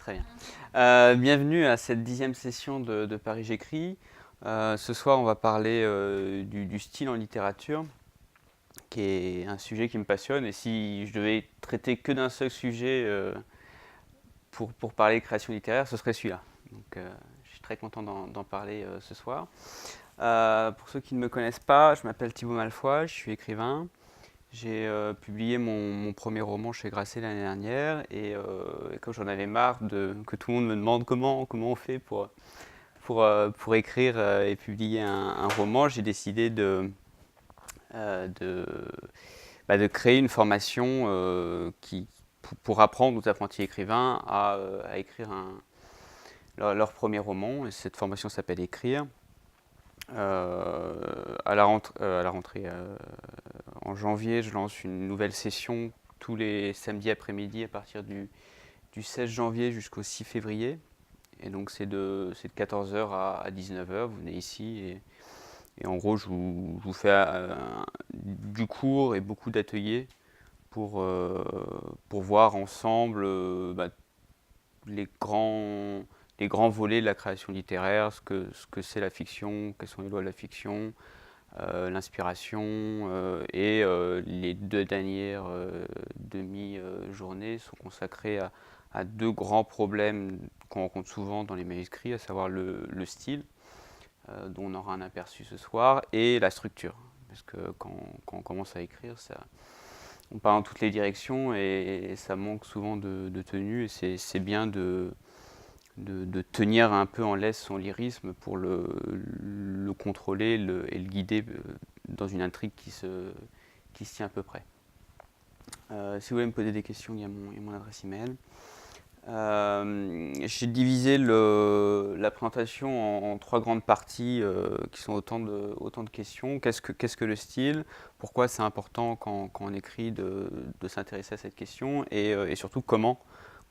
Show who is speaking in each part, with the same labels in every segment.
Speaker 1: Très bien. Bienvenue à cette 10e session de Paris J'écris. Ce soir, on va parler du style en littérature, qui est un sujet qui me passionne. Et si je devais traiter que d'un seul sujet pour parler création littéraire, ce serait celui-là. Donc, je suis très content d'en parler ce soir. Pour ceux qui ne me connaissent pas, je m'appelle Thibaut Malfoy, je suis écrivain. J'ai publié mon premier roman chez Grasset l'année dernière et comme j'en avais marre que tout le monde me demande comment on fait pour écrire et publier un roman, j'ai décidé euh, de, de créer une formation pour apprendre aux apprentis écrivains à écrire leur premier roman. Et cette formation s'appelle Écrire. À la rentrée en janvier, je lance une nouvelle session tous les samedis après-midi à partir du 16 janvier jusqu'au 6 février. Et donc c'est de 14h à 19h, vous venez ici et en gros je vous fais du cours et beaucoup d'ateliers pour voir ensemble les grands, les grands volets de la création littéraire, ce que c'est la fiction, quelles sont les lois de la fiction, l'inspiration les deux dernières demi-journées sont consacrées à deux grands problèmes qu'on rencontre souvent dans les manuscrits, à savoir le style, dont on aura un aperçu ce soir, et la structure. Parce que quand on commence à écrire, on part dans toutes les directions et ça manque souvent de tenue. Et c'est bien de tenir un peu en laisse son lyrisme pour le contrôler et le guider dans une intrigue qui se tient à peu près. Si vous voulez me poser des questions, il y a mon adresse email. J'ai divisé la présentation en trois grandes parties qui sont autant de questions. Qu'est-ce que le style? Pourquoi c'est important quand on écrit de s'intéresser à cette question? Et surtout, comment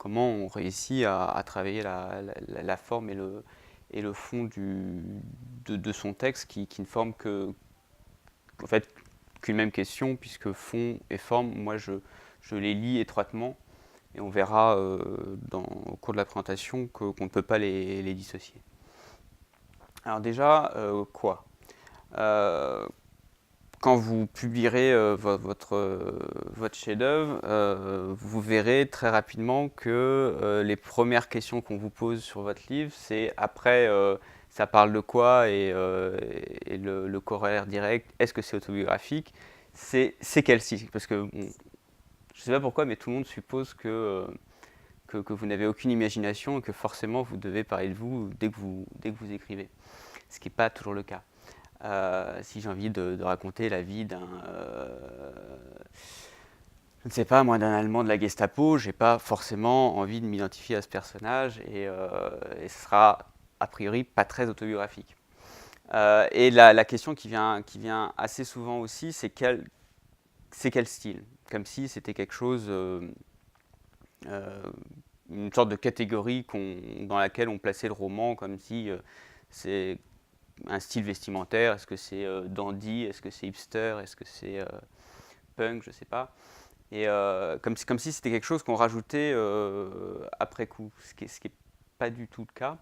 Speaker 1: on réussit à travailler la forme et le fond de son texte qui ne forme en fait, qu'une même question, puisque fond et forme, moi je les lis étroitement. Et on verra au cours de la présentation qu'on ne peut pas les dissocier. Alors déjà, quoi Quand vous publierez votre chef-d'œuvre, vous verrez très rapidement que les premières questions qu'on vous pose sur votre livre, c'est après, ça parle de quoi et le corollaire direct, est-ce que c'est autobiographique? C'est quel style? Parce que bon, je ne sais pas pourquoi, mais tout le monde suppose que vous n'avez aucune imagination et que forcément vous devez parler de vous dès que vous écrivez. Ce qui n'est pas toujours le cas. Si j'ai envie de raconter la vie je ne sais pas moi, d'un Allemand de la Gestapo, j'ai pas forcément envie de m'identifier à ce personnage et ce sera a priori pas très autobiographique. Et la question qui vient assez souvent aussi, c'est quel style? Comme si c'était quelque chose une sorte de catégorie dans laquelle on plaçait le roman, comme si c'est un style vestimentaire, est-ce que c'est dandy, est-ce que c'est hipster, est-ce que c'est punk, je ne sais pas. Et comme si c'était quelque chose qu'on rajoutait après coup, ce qui est pas du tout le cas.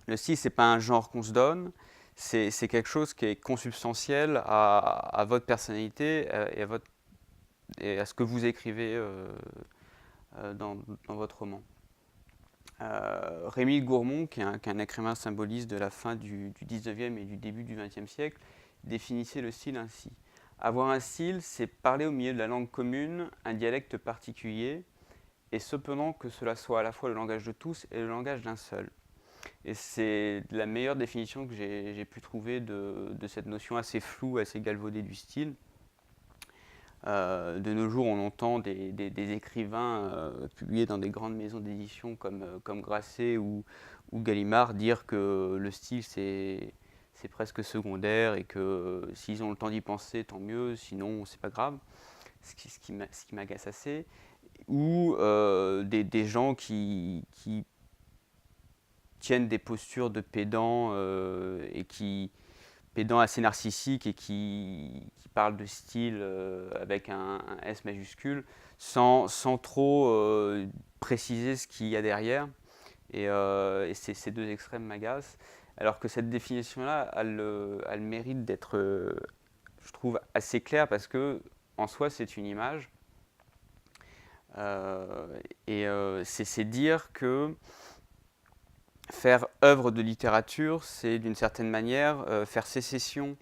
Speaker 1: Le style, c'est pas un genre qu'on se donne, c'est quelque chose qui est consubstantiel à votre personnalité et à ce que vous écrivez dans votre roman. Rémy Gourmont, qui est un écrivain symboliste de la fin du 19e et du début du 20e siècle, définissait le style ainsi. Avoir un style, c'est parler au milieu de la langue commune, un dialecte particulier, et cependant que cela soit à la fois le langage de tous et le langage d'un seul. Et c'est la meilleure définition que j'ai pu trouver de cette notion assez floue, assez galvaudée du style. De nos jours, on entend des écrivains publiés dans des grandes maisons d'édition comme Grasset ou Gallimard dire que le style c'est presque secondaire et que s'ils ont le temps d'y penser, tant mieux, sinon c'est pas grave, ce qui m'agace assez. Ou des gens qui tiennent des postures de pédants pédant assez narcissique et qui parle de style avec un S majuscule sans trop préciser ce qu'il y a derrière. Et ces deux extrêmes m'agacent. Alors que cette définition-là a le mérite d'être, je trouve, assez claire parce que en soi, c'est une image. C'est dire que faire œuvre de littérature, c'est d'une certaine manière faire sécession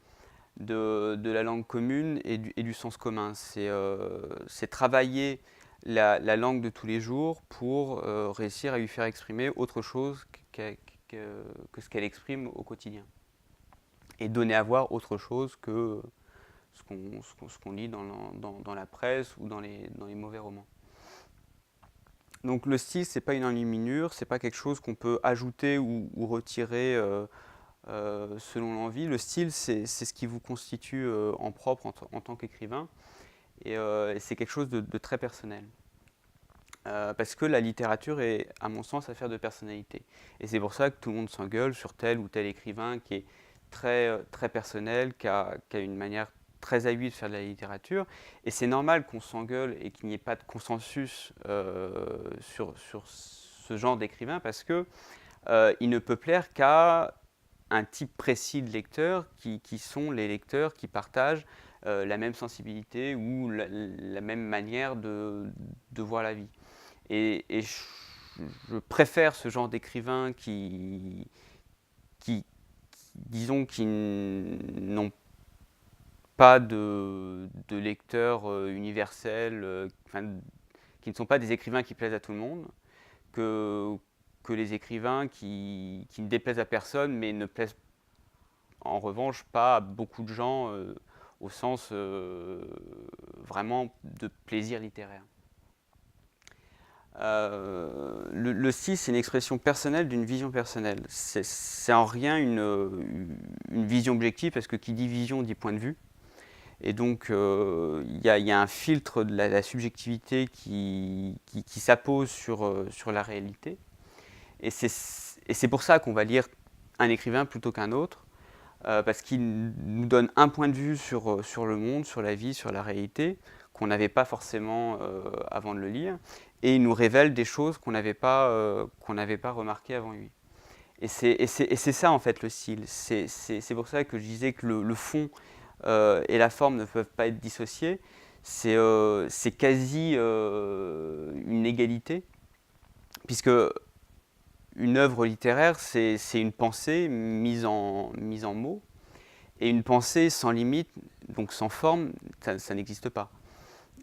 Speaker 1: de la langue commune et du sens commun. C'est travailler la langue de tous les jours pour réussir à lui faire exprimer autre chose que ce qu'elle exprime au quotidien. Et donner à voir autre chose que ce qu'on lit dans la presse ou dans les mauvais romans. Donc le style, c'est pas une enluminure, c'est pas quelque chose qu'on peut ajouter ou retirer selon l'envie. Le style, c'est ce qui vous constitue en propre en tant qu'écrivain, et c'est quelque chose de très personnel. Parce que la littérature est, à mon sens, affaire de personnalité. Et c'est pour ça que tout le monde s'engueule sur tel ou tel écrivain qui est très personnel, qui a une manière très habile de faire de la littérature. Et c'est normal qu'on s'engueule et qu'il n'y ait pas de consensus sur ce genre d'écrivain, parce que il ne peut plaire qu'à un type précis de lecteurs qui sont les lecteurs qui partagent la même sensibilité ou la même manière de voir la vie. Et je préfère ce genre d'écrivains qui disons, qui n'ont pas de lecteurs universels, qui ne sont pas des écrivains qui plaisent à tout le monde, que les écrivains qui ne déplaisent à personne, mais ne plaisent en revanche pas à beaucoup de gens au sens vraiment de plaisir littéraire. Le style, c'est une expression personnelle d'une vision personnelle. C'est en rien une vision objective, parce que qui dit vision dit point de vue. Et donc, il y a un filtre de la subjectivité qui s'appose sur la réalité. Et c'est pour ça qu'on va lire un écrivain plutôt qu'un autre, parce qu'il nous donne un point de vue sur le monde, sur la vie, sur la réalité, qu'on n'avait pas forcément avant de le lire, et il nous révèle des choses qu'on n'avait pas remarquées avant lui. Et c'est ça en fait le style. C'est pour ça que je disais que le fond et la forme ne peuvent pas être dissociés. C'est quasi une égalité, puisque une œuvre littéraire, c'est une pensée mise en mots, et une pensée sans limite, donc sans forme, ça n'existe pas.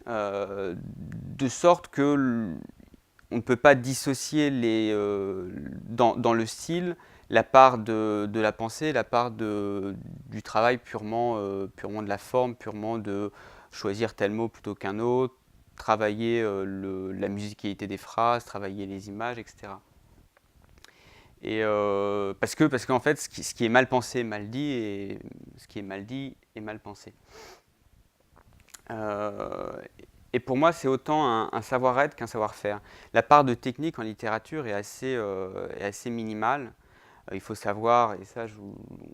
Speaker 1: De sorte que on ne peut pas dissocier dans le style la part de la pensée, la part du travail purement de la forme, purement de choisir tel mot plutôt qu'un autre, travailler la musicalité des phrases, travailler les images, etc. Et parce qu'en fait, ce qui est mal pensé est mal dit, et ce qui est mal dit est mal pensé. Et pour moi, c'est autant un savoir-être qu'un savoir-faire. La part de technique en littérature est assez minimale. Il faut savoir, et ça,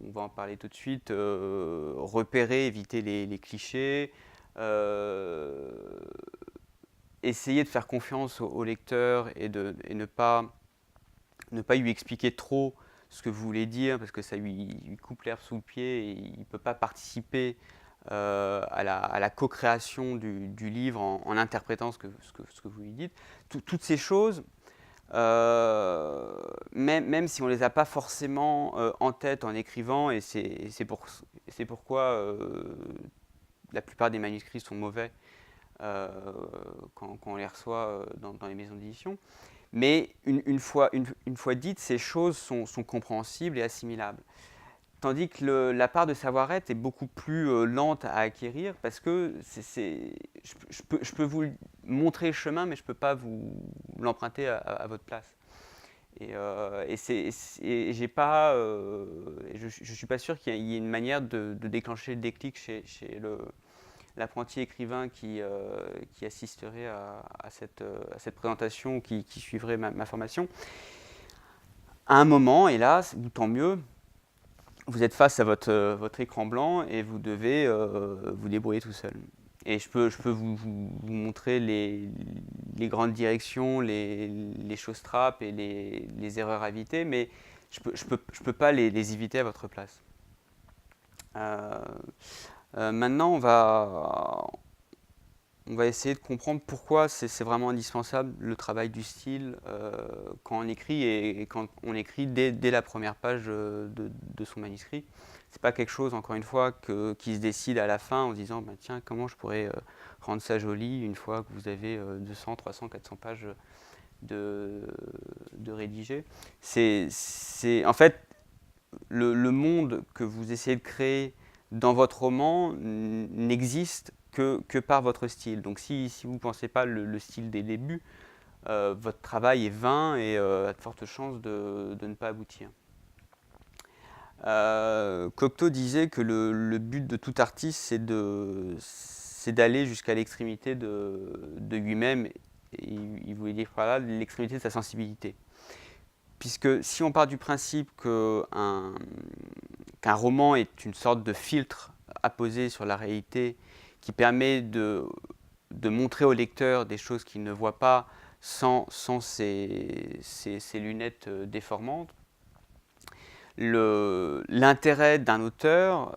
Speaker 1: on va en parler tout de suite, repérer, éviter les clichés, essayer de faire confiance au lecteur et ne pas lui expliquer trop ce que vous voulez dire, parce que ça lui coupe l'herbe sous le pied et il ne peut pas participer à la co-création du livre en interprétant ce que vous lui dites. Toutes ces choses, même si on ne les a pas forcément en tête en écrivant, et c'est pourquoi la plupart des manuscrits sont mauvais quand on les reçoit dans les maisons d'édition. Mais une fois dites, ces choses sont compréhensibles et assimilables. Tandis que la part de savoir-être est beaucoup plus lente à acquérir, parce que je peux vous montrer le chemin, mais je ne peux pas vous l'emprunter à votre place. Et j'ai pas, je ne suis pas sûr qu'il y ait une manière de déclencher le déclic chez l'apprenti écrivain qui assisterait à cette présentation, qui suivrait ma formation. À un moment, hélas, ou tant mieux, vous êtes face à votre écran blanc et vous devez vous débrouiller tout seul. Et je peux vous montrer les grandes directions, les choses trappes et les erreurs à éviter, mais je peux pas les éviter à votre place. Maintenant, on va essayer de comprendre pourquoi c'est vraiment indispensable le travail du style quand on écrit et quand on écrit dès la première page de son manuscrit. C'est pas quelque chose, encore une fois, qui se décide à la fin en se disant bah, tiens, comment je pourrais rendre ça joli une fois que vous avez 200, 300, 400 pages de, de rédiger. En fait, le monde que vous essayez de créer dans votre roman n'existe que par votre style. Donc si vous ne pensez pas le style des débuts, votre travail est vain et a de fortes chances de ne pas aboutir. Cocteau disait que le but de tout artiste, c'est d'aller jusqu'à l'extrémité de lui-même. Et il voulait dire par là l'extrémité de sa sensibilité. Puisque si on part du principe qu'un roman est une sorte de filtre apposé sur la réalité qui permet de montrer au lecteur des choses qu'il ne voit pas sans ses lunettes déformantes, l'intérêt d'un auteur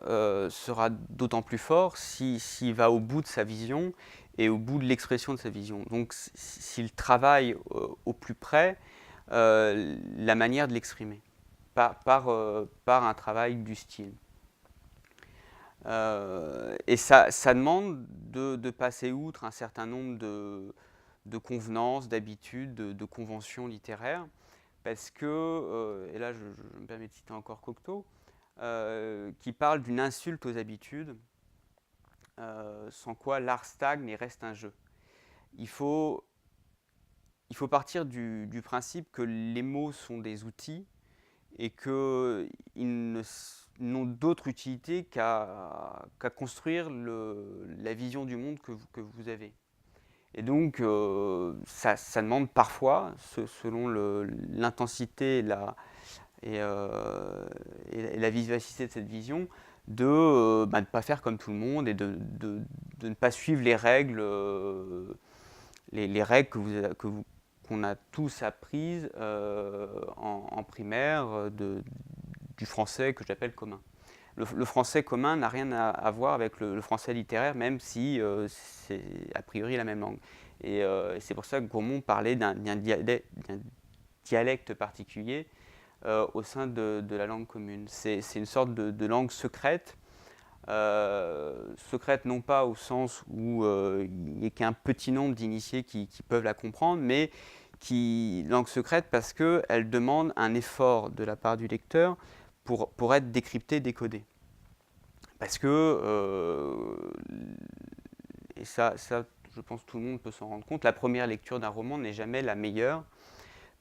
Speaker 1: sera d'autant plus fort s'il va au bout de sa vision et au bout de l'expression de sa vision. Donc s'il travaille au plus près la manière de l'exprimer par un travail du style. Et ça demande de passer outre un certain nombre de convenances, d'habitudes, de conventions littéraires, parce que, et là je me permets de citer encore Cocteau, qui parle d'une insulte aux habitudes, sans quoi l'art stagne et reste un jeu. Il faut partir du principe que les mots sont des outils et qu'ils n'ont d'autre utilité qu'à construire la vision du monde que vous avez. Et donc, ça demande parfois, selon l'intensité et la vivacité de cette vision, de ne pas faire comme tout le monde et de ne pas suivre les règles, les règles qu'on a tous apprises en primaire du français que j'appelle commun. Le français commun n'a rien à voir avec le français littéraire, même si c'est a priori la même langue. Et c'est pour ça que Gourmont parlait d'un dialecte particulier au sein de la langue commune. C'est une sorte de langue secrète, secrète non pas au sens où il n'y a qu'un petit nombre d'initiés qui peuvent la comprendre, mais langue secrète parce qu'elle demande un effort de la part du lecteur pour être décryptée, décodée. Parce que, et ça, je pense que tout le monde peut s'en rendre compte, la première lecture d'un roman n'est jamais la meilleure,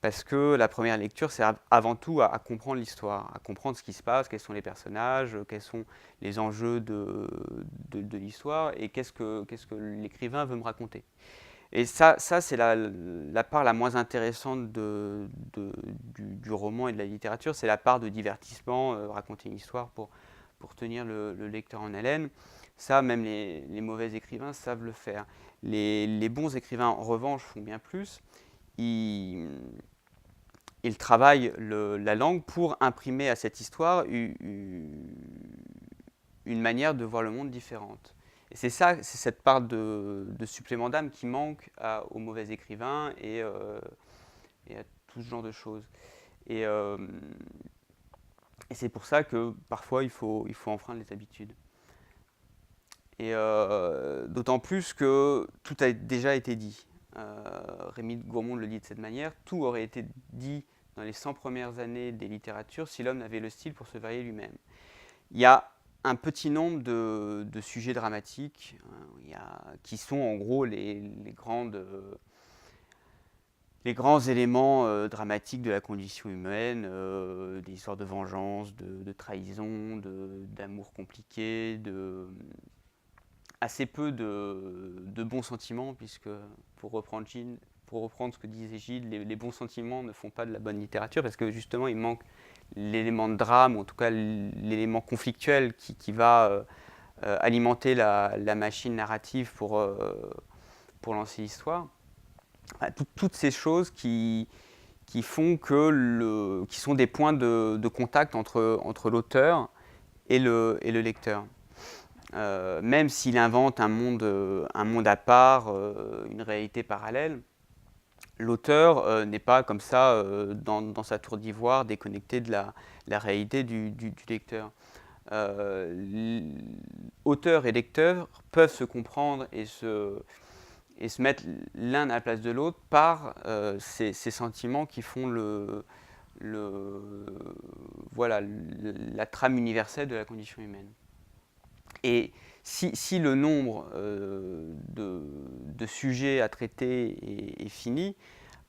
Speaker 1: parce que la première lecture, c'est avant tout à comprendre l'histoire, à comprendre ce qui se passe, quels sont les personnages, quels sont les enjeux de l'histoire, et qu'est-ce que l'écrivain veut me raconter. Et ça c'est la part la moins intéressante du roman et de la littérature, c'est la part de divertissement, raconter une histoire pour tenir le lecteur en haleine. Ça, même les mauvais écrivains savent le faire. Les bons écrivains, en revanche, font bien plus. Ils travaillent la langue pour imprimer à cette histoire une manière de voir le monde différente. Et c'est cette part de supplément d'âme qui manque aux mauvais écrivains et à tout ce genre de choses. Et c'est pour ça que parfois il faut enfreindre les habitudes. Et d'autant plus que tout a déjà été dit. Rémy de Gourmont le dit de cette manière, tout aurait été dit dans les 100 premières années des littératures si l'homme n'avait le style pour se varier lui-même. Il y a un petit nombre de sujets dramatiques qui sont en gros les grands éléments dramatiques de la condition humaine, des histoires de vengeance, de trahison, d'amour compliqué, assez peu de bons sentiments, puisque pour reprendre ce que disait Gilles, les bons sentiments ne font pas de la bonne littérature, parce que justement il manque l'élément de drame, ou en tout cas l'élément conflictuel qui va alimenter la machine narrative pour lancer l'histoire. Toutes ces choses qui font qui sont des points de contact entre l'auteur et le lecteur. Même s'il invente un monde à part, une réalité parallèle, l'auteur n'est pas comme ça dans sa tour d'ivoire, déconnecté de la réalité du lecteur. Auteur et lecteur peuvent se comprendre et se mettre l'un à la place de l'autre par ces sentiments qui font voilà, la trame universelle de la condition humaine. Et si le nombre de sujets à traiter est fini,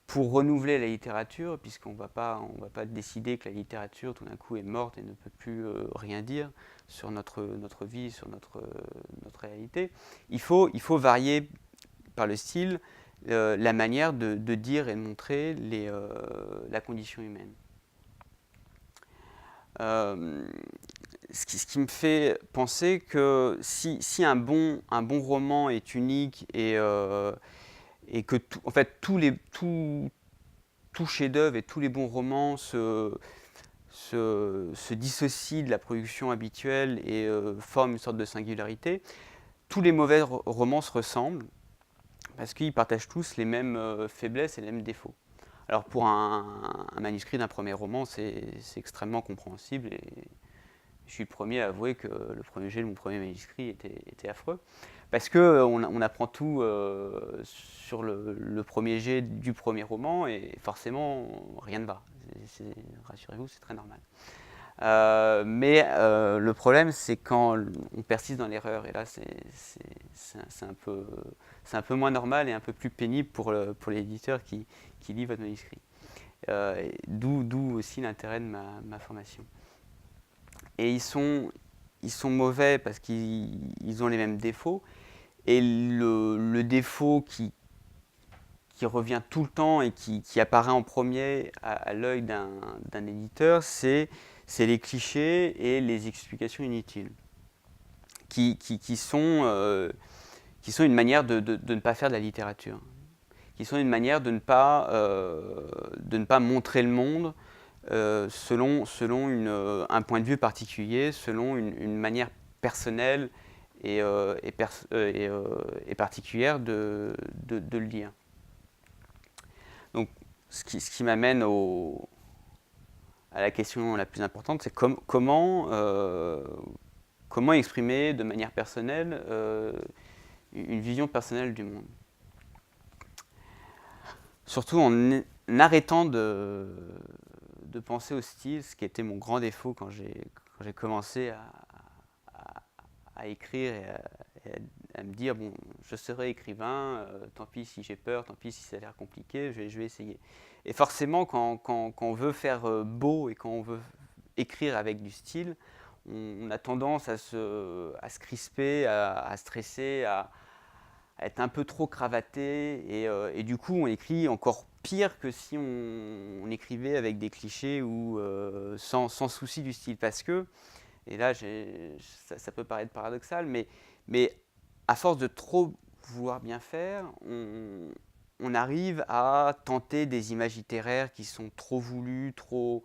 Speaker 1: pour renouveler la littérature, puisqu'on ne va pas décider que la littérature tout d'un coup est morte et ne peut plus rien dire sur notre vie, sur notre réalité, il faut varier par le style la manière de dire et de montrer la condition humaine. Ce qui me fait penser que si un bon roman est unique et que en fait tout chef-d'œuvre et tous les bons romans se dissocient de la production habituelle et forment une sorte de singularité, tous les mauvais romans se ressemblent parce qu'ils partagent tous les mêmes faiblesses et les mêmes défauts. Alors pour un manuscrit d'un premier roman, c'est extrêmement compréhensible et je suis le premier à avouer que le premier jet de mon premier manuscrit était affreux. Parce qu'on apprend tout sur le premier jet du premier roman et forcément rien ne va. Rassurez-vous, c'est très normal. Mais le problème, c'est quand on persiste dans l'erreur. Et là, c'est un peu moins normal et un peu plus pénible pour l'éditeur qui lit votre manuscrit. D'où aussi l'intérêt de ma formation. Et ils sont mauvais parce qu'ils ont les mêmes défauts. Et le défaut qui revient tout le temps et qui apparaît en premier à l'œil d'un éditeur, c'est les clichés et les explications inutiles, qui sont une manière de ne pas faire de la littérature, qui sont une manière de ne pas montrer le monde selon un point de vue particulier, selon une manière personnelle et particulière de le lire. Donc, ce qui m'amène à la question la plus importante, c'est comment exprimer de manière personnelle une vision personnelle du monde. Surtout en arrêtant de penser au style, ce qui était mon grand défaut quand j'ai commencé à écrire et à me dire, bon, je serai écrivain, tant pis si j'ai peur, tant pis si ça a l'air compliqué, je vais essayer. Et forcément, quand on veut faire beau et quand on veut écrire avec du style, on a tendance à se crisper, à stresser, à être un peu trop cravaté, et du coup on écrit encore pire que si on écrivait avec des clichés ou sans souci du style, parce que, et là ça peut paraître paradoxal, mais à force de trop vouloir bien faire, on arrive à tenter des images littéraires qui sont trop voulues, trop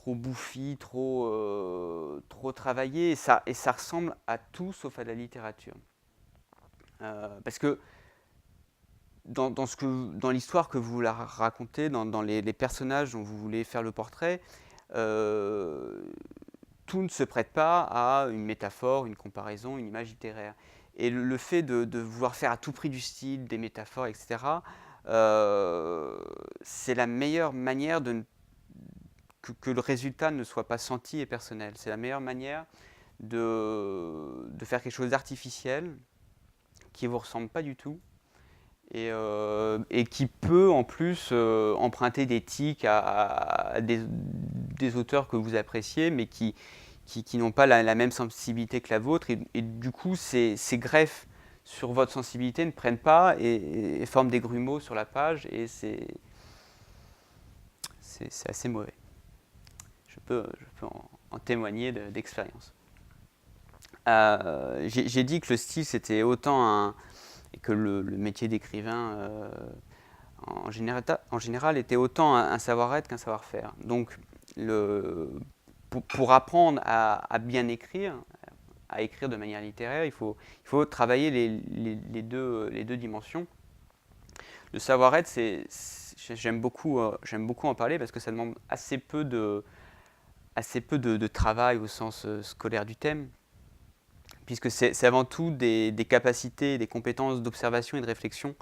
Speaker 1: bouffies, trop travaillées, et ça ressemble à tout sauf à la littérature. Parce que dans l'histoire que vous voulez raconter, dans les personnages dont vous voulez faire le portrait, tout ne se prête pas à une métaphore, une comparaison, une image littéraire. Et le fait de vouloir faire à tout prix du style, des métaphores, etc., c'est la meilleure manière que le résultat ne soit pas senti et personnel. C'est la meilleure manière de faire quelque chose d'artificiel, qui ne vous ressemble pas du tout, et qui peut en plus emprunter des tics à des auteurs que vous appréciez, mais qui n'ont pas la même sensibilité que la vôtre, et du coup ces greffes sur votre sensibilité ne prennent pas et forment des grumeaux sur la page, et c'est assez mauvais. Je peux en témoigner d'expérience. J'ai dit que le style, c'était autant et que le métier d'écrivain, en général, était autant un savoir-être qu'un savoir-faire. Donc, pour apprendre à bien écrire, à écrire de manière littéraire, il faut travailler les deux dimensions. Le savoir-être, j'aime beaucoup en parler parce que ça demande assez peu de travail au sens scolaire du thème, puisque c'est avant tout des capacités, des compétences d'observation et de réflexion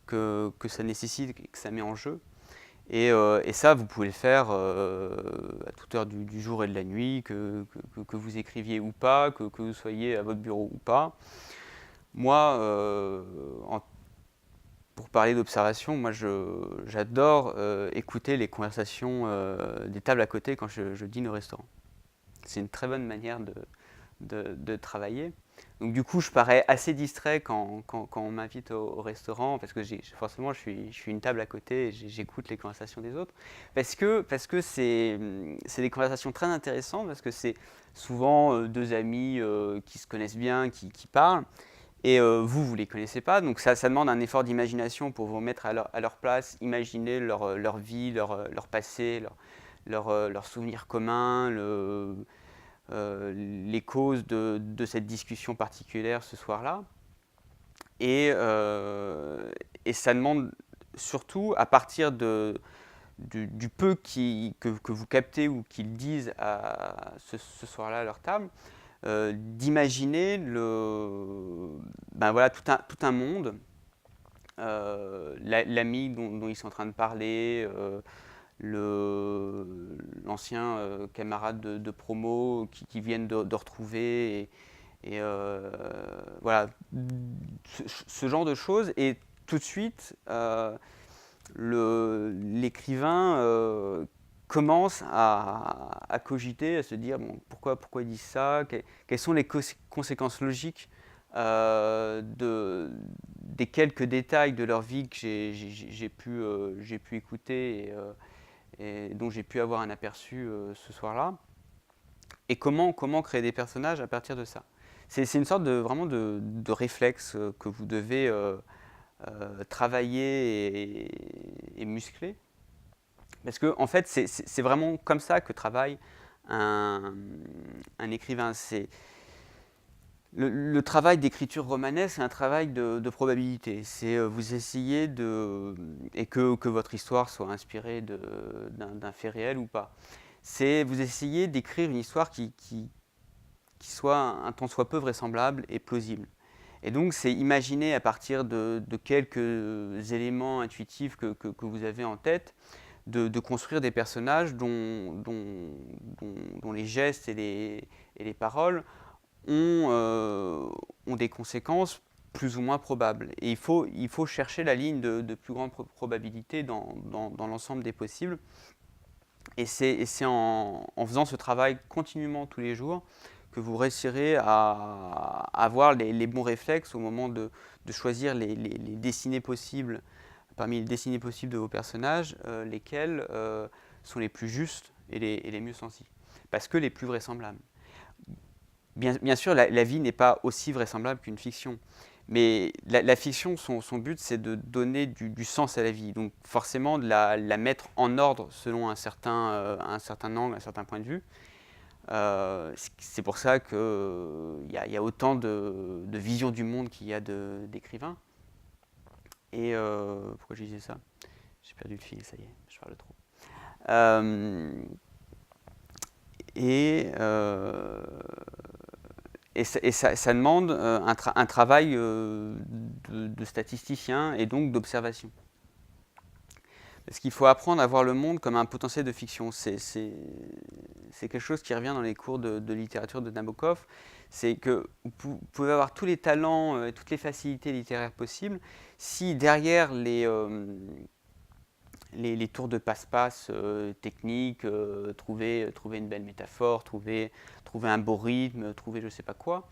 Speaker 1: que ça nécessite et que ça met en jeu. Et ça, vous pouvez le faire à toute heure du jour et de la nuit, que vous écriviez ou pas, que vous soyez à votre bureau ou pas. Moi, pour parler d'observation, moi j'adore écouter les conversations des tables à côté quand je dîne au restaurant. C'est une très bonne manière de travailler. Donc du coup, je parais assez distrait quand on m'invite au restaurant, parce que forcément, je suis une table à côté et j'écoute les conversations des autres. Parce que c'est des conversations très intéressantes, parce que c'est souvent deux amis qui se connaissent bien, qui parlent, et vous les connaissez pas. Donc ça demande un effort d'imagination pour vous mettre à leur place, imaginer leur vie, leur passé, leurs souvenirs communs, les causes de cette discussion particulière ce soir-là. Et ça demande surtout, à partir du peu que vous captez ou qu'ils disent ce soir-là à leur table, d'imaginer voilà, tout un monde, l'ami dont ils sont en train de parler, l'ancien camarade de promo qui viennent de retrouver, voilà, ce genre de choses. Et tout de suite, l'écrivain commence à cogiter, à se dire bon, pourquoi ils disent ça, quelles sont les conséquences logiques des quelques détails de leur vie que j'ai pu écouter et dont j'ai pu avoir un aperçu ce soir-là. Et comment créer des personnages à partir de ça. C'est une sorte vraiment de réflexe que vous devez travailler et muscler. Parce que en fait, c'est vraiment comme ça que travaille un écrivain. Le travail d'écriture romanesque, c'est un travail de probabilité. C'est vous essayez et que votre histoire soit inspirée d'un fait réel ou pas. C'est vous essayez d'écrire une histoire qui soit un tant soit peu vraisemblable et plausible. Et donc, c'est imaginer à partir de quelques éléments intuitifs que vous avez en tête, de construire des personnages dont les gestes et les paroles ont des conséquences plus ou moins probables. Et il faut chercher la ligne de plus grande probabilité dans l'ensemble des possibles. Et c'est en faisant ce travail continuellement tous les jours que vous réussirez à avoir les bons réflexes au moment de choisir les destinées possibles, parmi les destinées possibles de vos personnages, lesquels sont les plus justes et les mieux sentis. Parce que les plus vraisemblables. Bien sûr, la vie n'est pas aussi vraisemblable qu'une fiction. Mais la fiction, son but, c'est de donner du sens à la vie. Donc forcément, de la mettre en ordre selon un certain angle, un certain point de vue. C'est pour ça qu'il y a autant de visions du monde qu'il y a d'écrivains. Et pourquoi je disais ça? J'ai perdu le fil, ça y est, je parle trop. Et ça demande un travail de statisticien et donc d'observation. Parce qu'il faut apprendre à voir le monde comme un potentiel de fiction. C'est quelque chose qui revient dans les cours de littérature de Nabokov. C'est que vous pouvez avoir tous les talents et toutes les facilités littéraires possibles. Si derrière les tours de passe-passe techniques, trouver une belle métaphore, trouver un beau rythme, trouver je ne sais pas quoi,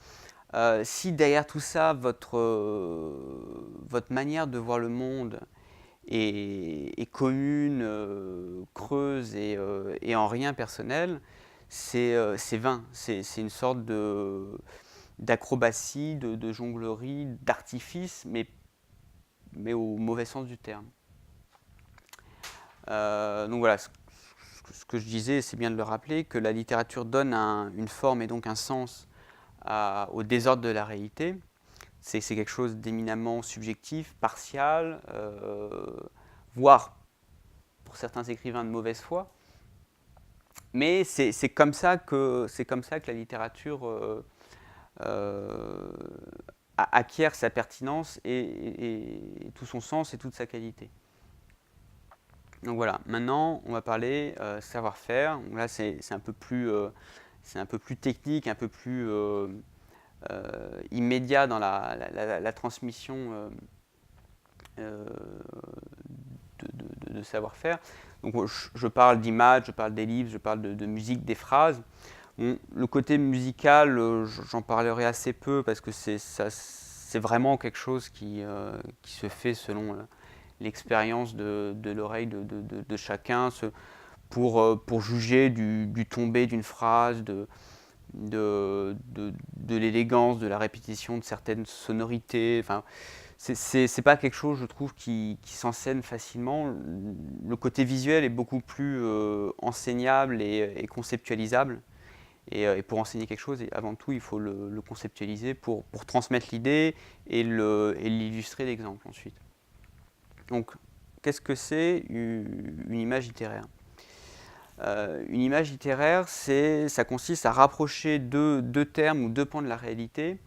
Speaker 1: si derrière tout ça, votre manière de voir le monde est commune, creuse et en rien personnelle, c'est vain. C'est une sorte d'acrobatie, de jonglerie, d'artifice, mais au mauvais sens du terme. Donc voilà, ce que je disais, c'est bien de le rappeler, que la littérature donne une forme et donc un sens au désordre de la réalité. C'est quelque chose d'éminemment subjectif, partial, voire pour certains écrivains de mauvaise foi. Mais c'est comme ça que la littérature acquiert sa pertinence et tout son sens et toute sa qualité. Donc voilà, maintenant on va parler savoir-faire. Là c'est un peu plus technique, un peu plus immédiat dans la transmission de savoir-faire. Donc je parle d'images, je parle des livres, je parle de musique, des phrases. Bon, le côté musical, j'en parlerai assez peu parce que c'est vraiment quelque chose qui se fait selon l'expérience de l'oreille de chacun, pour juger du tombé d'une phrase, de l'élégance, de la répétition de certaines sonorités. Enfin, c'est pas quelque chose, je trouve, qui s'enseigne facilement. Le côté visuel est beaucoup plus enseignable et conceptualisable. Et pour enseigner quelque chose, avant tout, il faut le conceptualiser pour transmettre l'idée et l'illustrer d'exemples ensuite. Donc, qu'est-ce que c'est une image littéraire ? Une image littéraire, ça consiste à rapprocher deux termes ou deux pans de la réalité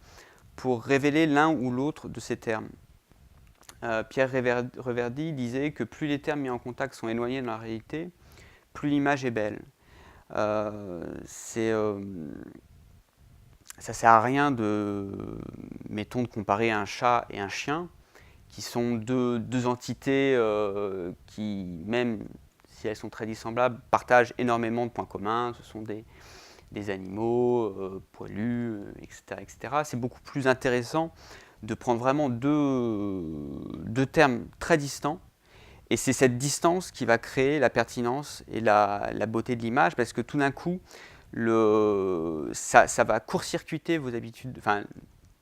Speaker 1: pour révéler l'un ou l'autre de ces termes. Pierre Reverdy disait que plus les termes mis en contact sont éloignés de la réalité, plus l'image est belle. Ça sert à rien mettons, de comparer un chat et un chien, qui sont deux entités qui, même si elles sont très dissemblables, partagent énormément de points communs. Ce sont des animaux poilus, etc., etc. C'est beaucoup plus intéressant de prendre vraiment deux termes très distants. Et c'est cette distance qui va créer la pertinence et la beauté de l'image, parce que tout d'un coup, ça va court-circuiter vos habitudes, enfin,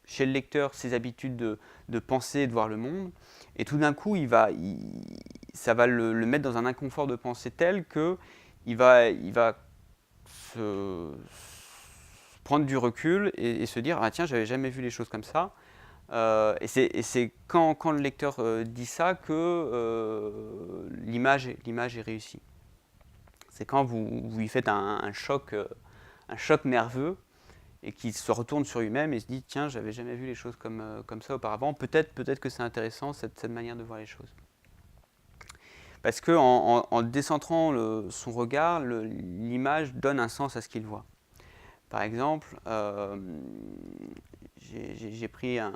Speaker 1: chez le lecteur, ses habitudes de penser et de voir le monde. Et tout d'un coup, ça va le mettre dans un inconfort de pensée tel qu'il va prendre du recul et se dire « Ah tiens, j'avais jamais vu les choses comme ça ». Et c'est quand le lecteur dit ça que l'image est réussie. C'est quand vous lui faites un choc nerveux et qu'il se retourne sur lui-même et se dit « Tiens, j'avais jamais vu les choses comme ça auparavant. Peut-être que c'est intéressant cette manière de voir les choses ». Parce qu'en décentrant son regard, l'image donne un sens à ce qu'il voit. Par exemple, j'ai pris un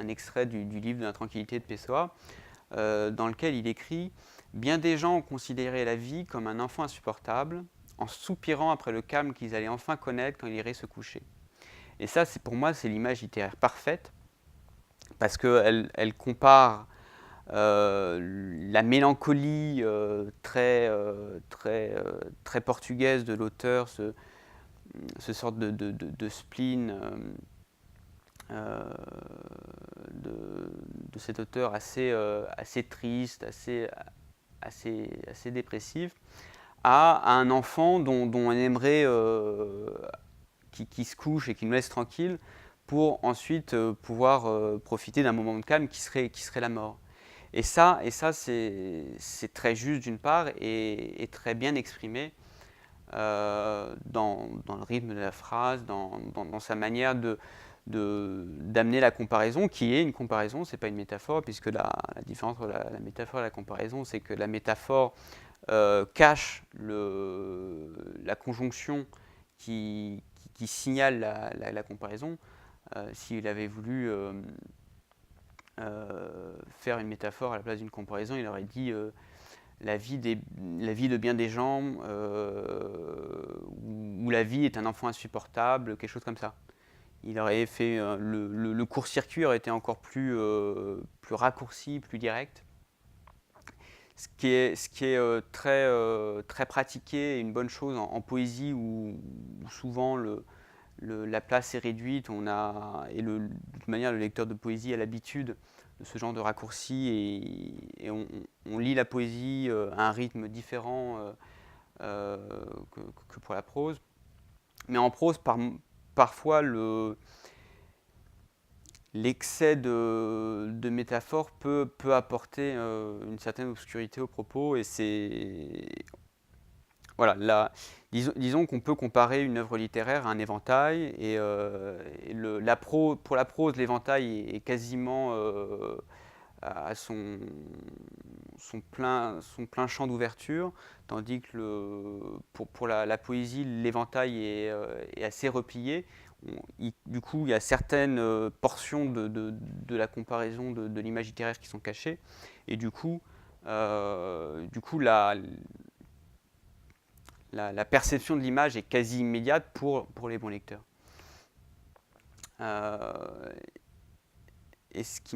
Speaker 1: extrait du livre de la tranquillité de Pessoa, dans lequel il écrit « Bien des gens ont considéré la vie comme un enfant insupportable, en soupirant après le calme qu'ils allaient enfin connaître quand ils iraient se coucher. » Et ça, pour moi, c'est l'image littéraire parfaite, parce qu'elle compare la mélancolie très portugaise de l'auteur, ce sorte de spleen de cet auteur assez triste, assez dépressif, à un enfant dont on aimerait qui se couche et qui nous laisse tranquille pour ensuite pouvoir profiter d'un moment de calme qui serait la mort. Et ça c'est très juste d'une part et très bien exprimé dans le rythme de la phrase, dans sa manière d'amener la comparaison, qui est une comparaison, c'est pas une métaphore, puisque la différence entre la métaphore et la comparaison, c'est que la métaphore cache la conjonction qui signale la comparaison. S'il avait voulu faire une métaphore à la place d'une comparaison, il aurait dit la vie de bien des gens, où la vie est un enfant insupportable, quelque chose comme ça. Il aurait fait le court-circuit aurait été encore plus raccourci, plus direct. Ce qui est très pratiqué et une bonne chose en poésie, où souvent la place est réduite, de toute manière le lecteur de poésie a l'habitude de ce genre de raccourcis et on lit la poésie à un rythme différent que pour la prose. Mais en prose, parfois l'excès de métaphores peut apporter une certaine obscurité au propos et c'est voilà, disons qu'on peut comparer une œuvre littéraire à un éventail et pour la prose, l'éventail est quasiment à son plein champ d'ouverture, tandis que pour la poésie, l'éventail est assez replié. Du coup, il y a certaines portions de la comparaison de l'image littéraire qui sont cachées, et du coup la perception de l'image est quasi immédiate pour les bons lecteurs. Et ce qui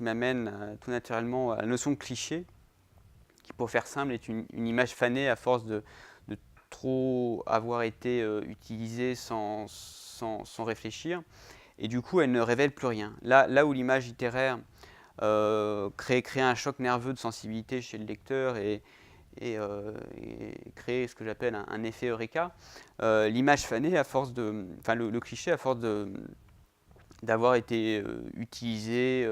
Speaker 1: m'amène tout naturellement à la notion de cliché, qui pour faire simple est une image fanée à force de trop avoir été utilisée sans réfléchir, et du coup elle ne révèle plus rien. Là où l'image littéraire crée un choc nerveux de sensibilité chez le lecteur et créer ce que j'appelle un effet eureka, l'image fanée, le cliché, à force d'avoir été utilisé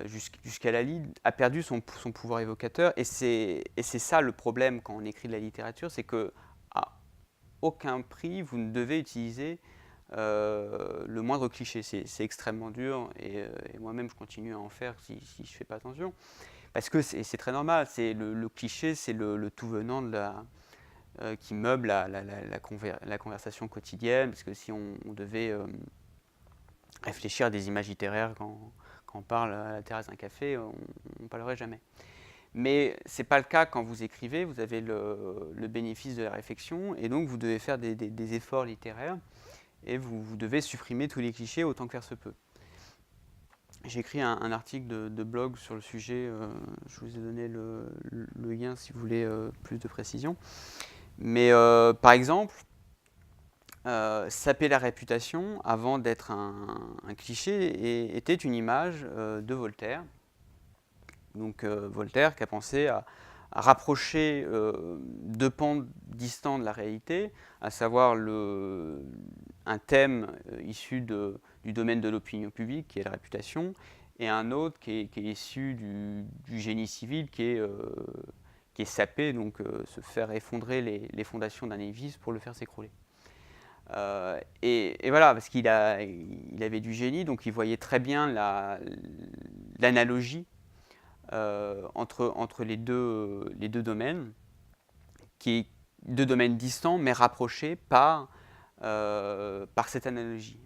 Speaker 1: jusqu'à la lie, a perdu son pouvoir évocateur. Et c'est ça le problème quand on écrit de la littérature, c'est qu'à aucun prix vous ne devez utiliser le moindre cliché. C'est extrêmement dur et moi-même je continue à en faire si je ne fais pas attention. Parce que c'est très normal, le cliché, c'est le tout venant qui meuble la conversation quotidienne, parce que si on devait réfléchir à des images littéraires quand on parle à la terrasse d'un café, on ne parlerait jamais. Mais ce n'est pas le cas quand vous écrivez, vous avez le bénéfice de la réflexion, et donc vous devez faire des efforts littéraires, et vous devez supprimer tous les clichés autant que faire se peut. J'ai écrit un article de blog sur le sujet, je vous ai donné le lien si vous voulez plus de précision. Mais par exemple, saper la réputation, avant d'être un cliché, était une image de Voltaire. Donc Voltaire qui a pensé à rapprocher deux pans distants de la réalité, à savoir un thème issu du domaine de l'opinion publique, qui est la réputation, et un autre qui est issu du génie civil, qui est saper, donc se faire effondrer les fondations d'un édifice pour le faire s'écrouler. Et voilà, parce il avait du génie, donc il voyait très bien l'analogie entre les deux domaines, deux domaines distants mais rapprochés par cette analogie,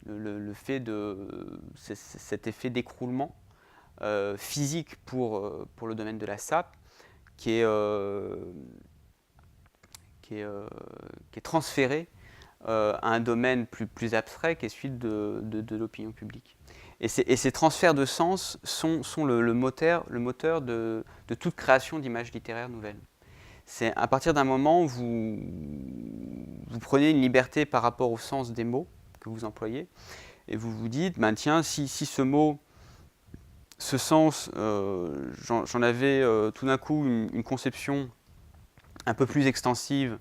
Speaker 1: cet effet d'écroulement physique pour le domaine de la sape qui est transféré à un domaine plus abstrait qui est celui de l'opinion publique. Et ces transferts de sens sont le moteur de toute création d'images littéraires nouvelles. C'est à partir d'un moment où vous prenez une liberté par rapport au sens des mots que vous employez, et vous vous dites, ben tiens, si ce mot, ce sens, j'en avais tout d'un coup une conception un peu plus extensive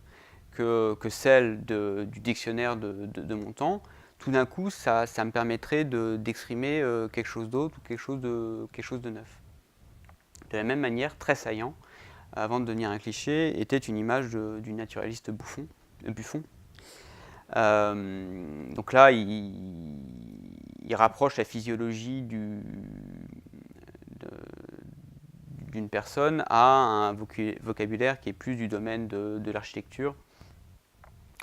Speaker 1: que celle du dictionnaire de mon temps, tout d'un coup, ça me permettrait d'exprimer quelque chose d'autre ou quelque chose de neuf. De la même manière, très saillant, avant de devenir un cliché, était une image du naturaliste Buffon. Donc là, il rapproche la physiologie d'une personne à un vocabulaire qui est plus du domaine de l'architecture,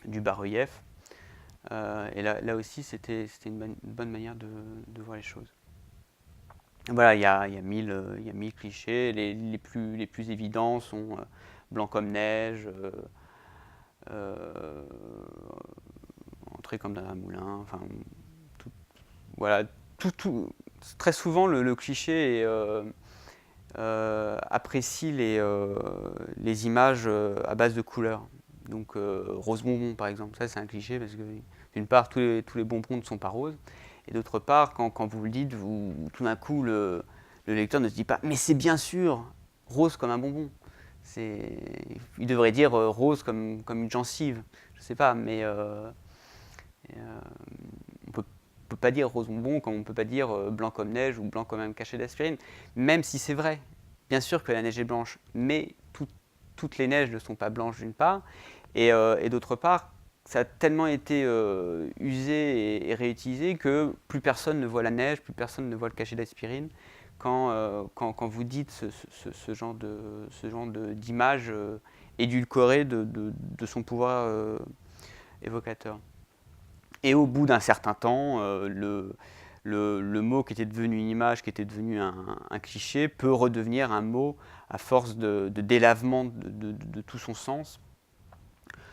Speaker 1: du bas-relief. Et là aussi, c'était une bonne manière de voir les choses. Voilà, il y a 1000 clichés. Les plus évidents sont blanc comme neige, entrer comme dans un moulin. Enfin, voilà, très souvent, le cliché apprécie les images à base de couleurs. Donc rose bonbon par exemple, ça c'est un cliché parce que d'une part tous les bonbons ne sont pas roses, et d'autre part quand vous le dites, tout d'un coup le lecteur ne se dit pas mais c'est bien sûr rose comme un bonbon. Il devrait dire rose comme une gencive, je sais pas, mais on peut pas dire rose bonbon comme on peut pas dire blanc comme neige ou blanc comme un cachet d'aspirine, même si c'est vrai. Bien sûr que la neige est blanche, mais toutes les neiges ne sont pas blanches d'une part, et d'autre part, ça a tellement été usé et réutilisé que plus personne ne voit la neige, plus personne ne voit le cachet d'aspirine quand vous dites ce genre d'image édulcorée de son pouvoir évocateur. Et au bout d'un certain temps, le mot qui était devenu une image, qui était devenu un cliché, peut redevenir un mot à force de délavement de tout son sens.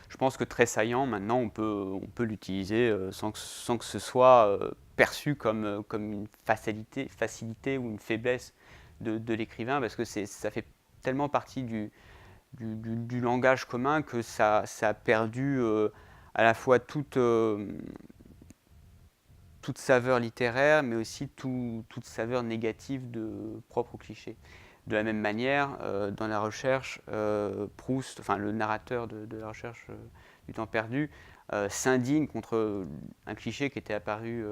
Speaker 1: Je pense que très saillant, maintenant, on peut l'utiliser sans que ce soit perçu comme une facilité ou une faiblesse de l'écrivain, parce que ça fait tellement partie du langage commun que ça a perdu à la fois toute saveur littéraire, mais aussi toute saveur négative propre au cliché. De la même manière, dans la recherche, Proust, enfin le narrateur de la recherche du temps perdu, s'indigne contre un cliché qui était apparu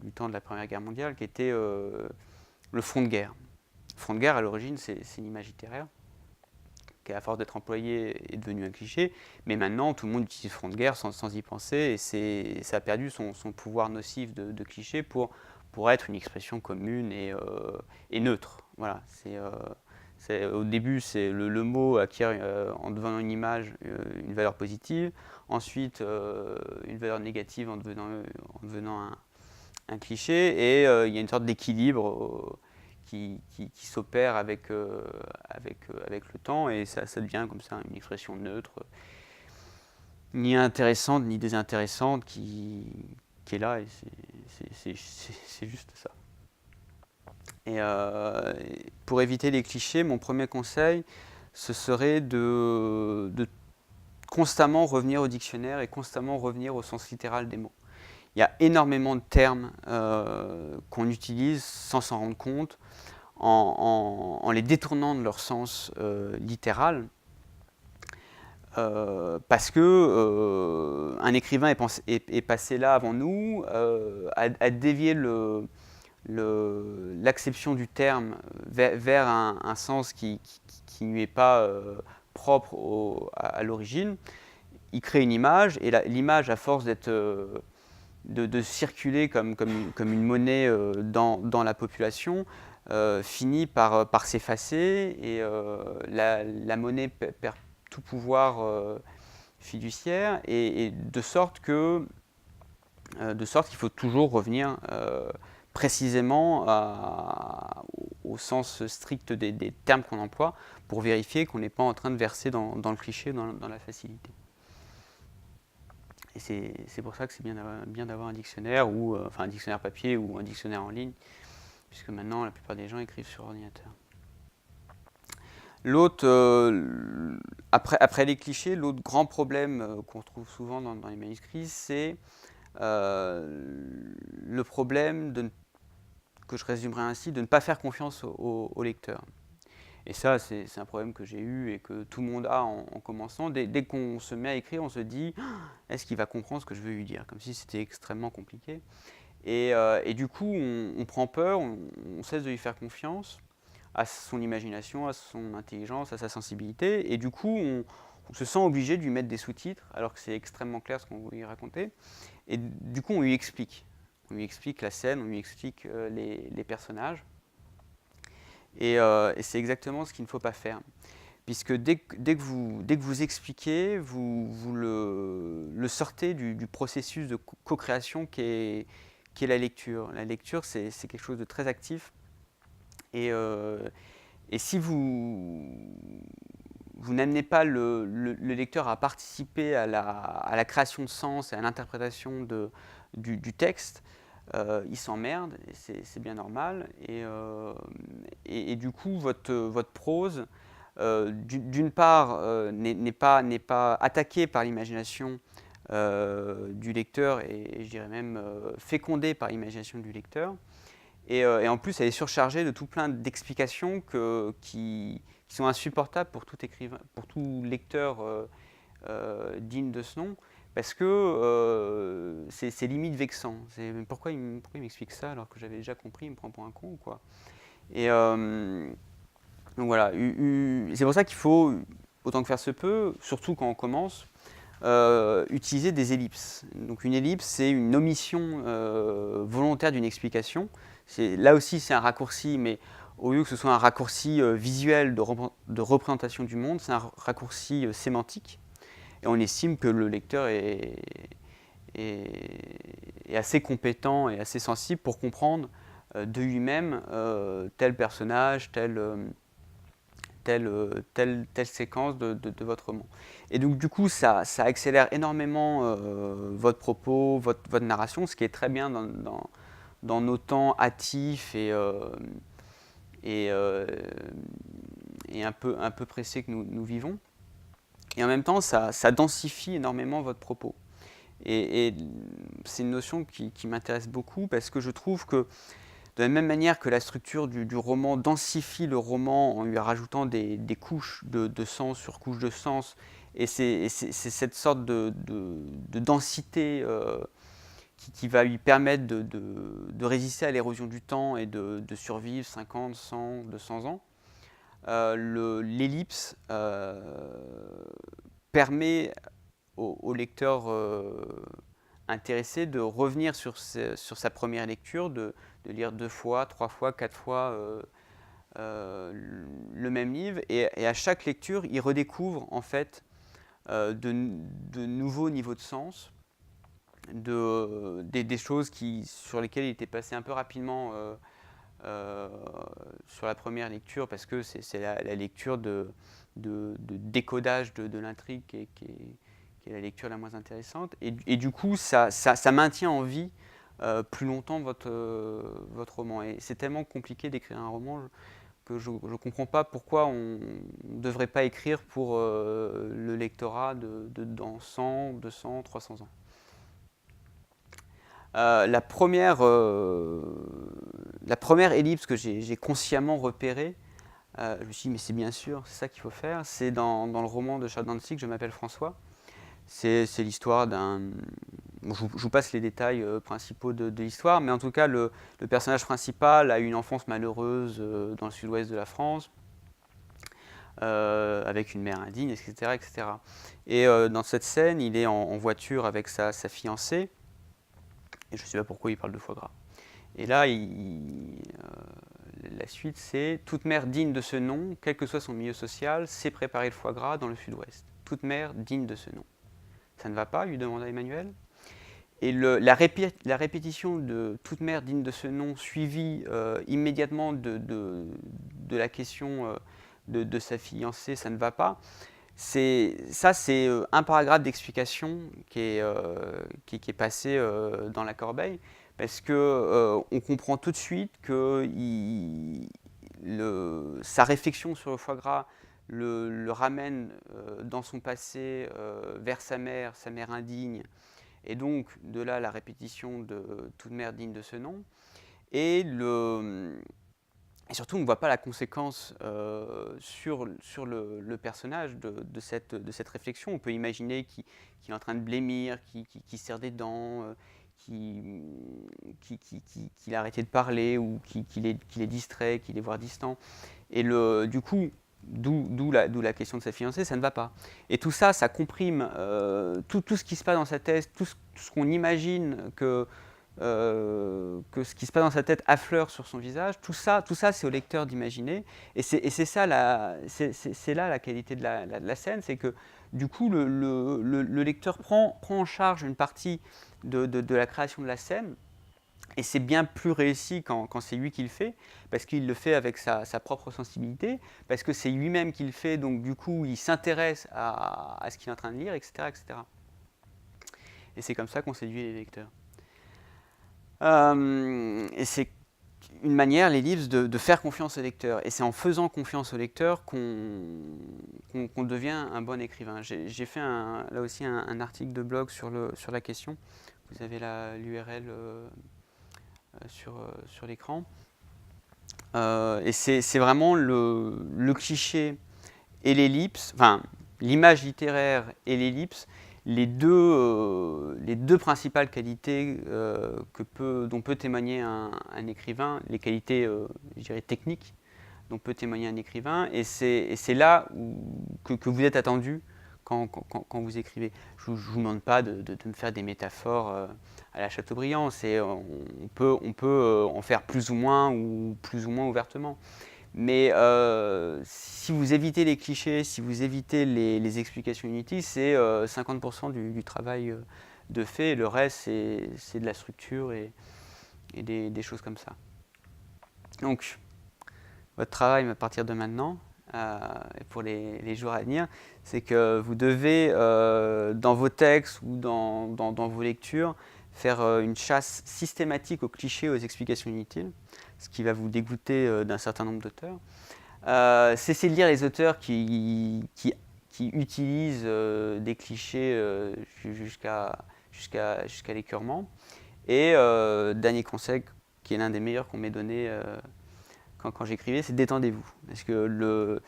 Speaker 1: du temps de la Première Guerre mondiale, qui était le front de guerre. Le front de guerre, à l'origine, c'est une image littéraire qui, à force d'être employé, est devenu un cliché. Mais maintenant, tout le monde utilise front de guerre sans y penser, et ça a perdu son pouvoir nocif de cliché pour être une expression commune et neutre. Voilà. Au début, le mot acquiert, en devenant une image, une valeur positive. Ensuite, une valeur négative en devenant un cliché. Et il y a une sorte d'équilibre qui s'opère avec le temps, et ça devient comme ça une expression neutre, ni intéressante ni désintéressante, qui est là, et c'est juste ça. Et pour éviter les clichés, mon premier conseil, ce serait de constamment revenir au dictionnaire et constamment revenir au sens littéral des mots. Il y a énormément de termes qu'on utilise sans s'en rendre compte, en les détournant de leur sens littéral, parce que un écrivain est passé là avant nous, a dévié l'acception du terme vers un sens qui ne lui est pas propre à l'origine. Il crée une image, et l'image, à force de circuler comme une monnaie dans la population, finit par s'effacer, et la monnaie perd tout pouvoir fiduciaire, et de sorte qu'il faut toujours revenir précisément au sens strict des termes qu'on emploie, pour vérifier qu'on n'est pas en train de verser dans le cliché, dans la facilité. Et c'est pour ça que c'est bien d'avoir un dictionnaire, enfin un dictionnaire papier ou un dictionnaire en ligne, puisque maintenant la plupart des gens écrivent sur ordinateur. L'autre, après les clichés, l'autre grand problème qu'on retrouve souvent dans les manuscrits, c'est le problème que je résumerai ainsi, de ne pas faire confiance au lecteur. Et ça, c'est un problème que j'ai eu et que tout le monde a en commençant. Dès qu'on se met à écrire, on se dit est-ce qu'il va comprendre ce que je veux lui dire, comme si c'était extrêmement compliqué. Et du coup, on prend peur, on cesse de lui faire confiance à son imagination, à son intelligence, à sa sensibilité. Et du coup, on se sent obligé de lui mettre des sous-titres, alors que c'est extrêmement clair ce qu'on veut lui raconter. Et du coup, on lui explique. On lui explique la scène, on lui explique les personnages. Et c'est exactement ce qu'il ne faut pas faire. Puisque dès que vous expliquez, vous le sortez du processus de co-création qui est la lecture. La lecture, c'est quelque chose de très actif. Et si vous n'amenez pas le lecteur à participer à la création de sens et à l'interprétation du texte, il s'emmerde, et c'est bien normal. Et du coup, votre prose d'une part, n'est pas attaqué par l'imagination du lecteur et je dirais même fécondé par l'imagination du lecteur. Et en plus, elle est surchargée de tout plein d'explications qui sont insupportables pour tout écrivain, pour tout lecteur digne de ce nom, parce que c'est limite vexant. Pourquoi il m'explique ça alors que j'avais déjà compris, il me prend pour un con ou quoi. Et donc voilà, c'est pour ça qu'il faut, autant que faire se peut, surtout quand on commence, utiliser des ellipses. Donc une ellipse, c'est une omission volontaire d'une explication. Là aussi, c'est un raccourci, mais au lieu que ce soit un raccourci visuel de représentation du monde, c'est un raccourci sémantique. Et on estime que le lecteur est assez compétent et assez sensible pour comprendre de lui-même tel personnage, telle séquence de votre roman. Et donc du coup, ça accélère énormément votre propos, votre narration, ce qui est très bien dans nos temps hâtifs et un peu pressés que nous vivons. Et en même temps, ça densifie énormément votre propos. Et c'est une notion qui m'intéresse beaucoup parce que je trouve que de la même manière que la structure du roman densifie le roman en lui rajoutant des couches de sens sur couches de sens, et c'est cette sorte de densité qui va lui permettre de résister à l'érosion du temps et de survivre 50, 100, 200 ans. L'ellipse permet au lecteur intéressé de revenir sur sa première lecture, de lire 2 fois, 3 fois, 4 fois le même livre, et à chaque lecture, il redécouvre en fait de nouveaux niveaux de sens, des choses sur lesquelles il était passé un peu rapidement sur la première lecture, parce que c'est la lecture de décodage de l'intrigue qui est la lecture la moins intéressante. Et du coup, ça maintient en vie plus longtemps votre roman. Et c'est tellement compliqué d'écrire un roman que je ne comprends pas pourquoi on ne devrait pas écrire pour le lectorat dans 100, 200, 300 ans. La première ellipse que j'ai consciemment repérée, je me suis dit, mais c'est bien sûr, c'est ça qu'il faut faire, c'est dans le roman de Charles Dantzig, Je m'appelle François. C'est l'histoire d'un... Bon, je vous passe les détails principaux de l'histoire, mais en tout cas, le personnage principal a eu une enfance malheureuse dans le sud-ouest de la France, avec une mère indigne, etc. etc. Et dans cette scène, il est en voiture avec sa fiancée, et je ne sais pas pourquoi il parle de foie gras. Et là, la suite, c'est « Toute mère digne de ce nom, quel que soit son milieu social, sait préparer le foie gras dans le sud-ouest. Toute mère digne de ce nom. » Ça ne va pas, lui demanda Emmanuel. Et la répétition de « toute mère digne de ce nom » suivie immédiatement de la question de sa fiancée, ça ne va pas. C'est un paragraphe d'explication qui est passé dans la corbeille, parce qu'on comprend tout de suite que sa réflexion sur le foie gras le ramène dans son passé vers sa mère indigne, et donc de là la répétition de toute mère digne de ce nom. Et surtout, on ne voit pas la conséquence sur le personnage de cette réflexion. On peut imaginer qu'il est en train de blêmir, qu'il serre des dents, qu'il a arrêté de parler, ou qu'il est distrait, qu'il est voire distant. Et du coup, d'où la question de sa fiancée, ça ne va pas. Et tout ça, ça comprime tout ce qui se passe dans sa tête, tout ce qu'on imagine que ce qui se passe dans sa tête affleure sur son visage. Tout ça c'est au lecteur d'imaginer. Et c'est ça, c'est là la qualité de la scène, c'est que du coup, le lecteur prend en charge une partie de la création de la scène. Et c'est bien plus réussi quand c'est lui qui le fait, parce qu'il le fait avec sa propre sensibilité, parce que c'est lui-même qui le fait, donc du coup, il s'intéresse à ce qu'il est en train de lire, etc. etc. Et c'est comme ça qu'on séduit les lecteurs. Et c'est une manière, l'ellipse, de faire confiance au lecteur. Et c'est en faisant confiance au lecteur qu'on devient un bon écrivain. J'ai fait là aussi un article de blog sur la question. Vous avez l'URL sur l'écran. Et c'est vraiment le cliché et l'ellipse, enfin l'image littéraire et l'ellipse, les deux principales qualités dont peut témoigner un écrivain, les qualités, je dirais, techniques dont peut témoigner un écrivain, et c'est là que vous êtes attendu quand vous écrivez. Je ne vous demande pas de me faire des métaphores à la Chateaubriand, on peut en faire plus ou moins ouvertement. Mais si vous évitez les clichés, si vous évitez les explications inutiles, c'est 50% du travail de fait, et le reste, c'est de la structure et des choses comme ça. Donc, votre travail à partir de maintenant, et pour les jours à venir, c'est que vous devez, dans vos textes ou dans vos lectures, faire une chasse systématique aux clichés, aux explications inutiles, ce qui va vous dégoûter d'un certain nombre d'auteurs. Cessez de lire les auteurs qui utilisent des clichés jusqu'à l'écœurement. Et dernier conseil, qui est l'un des meilleurs qu'on m'ait donné quand j'écrivais, c'est détendez-vous. Parce que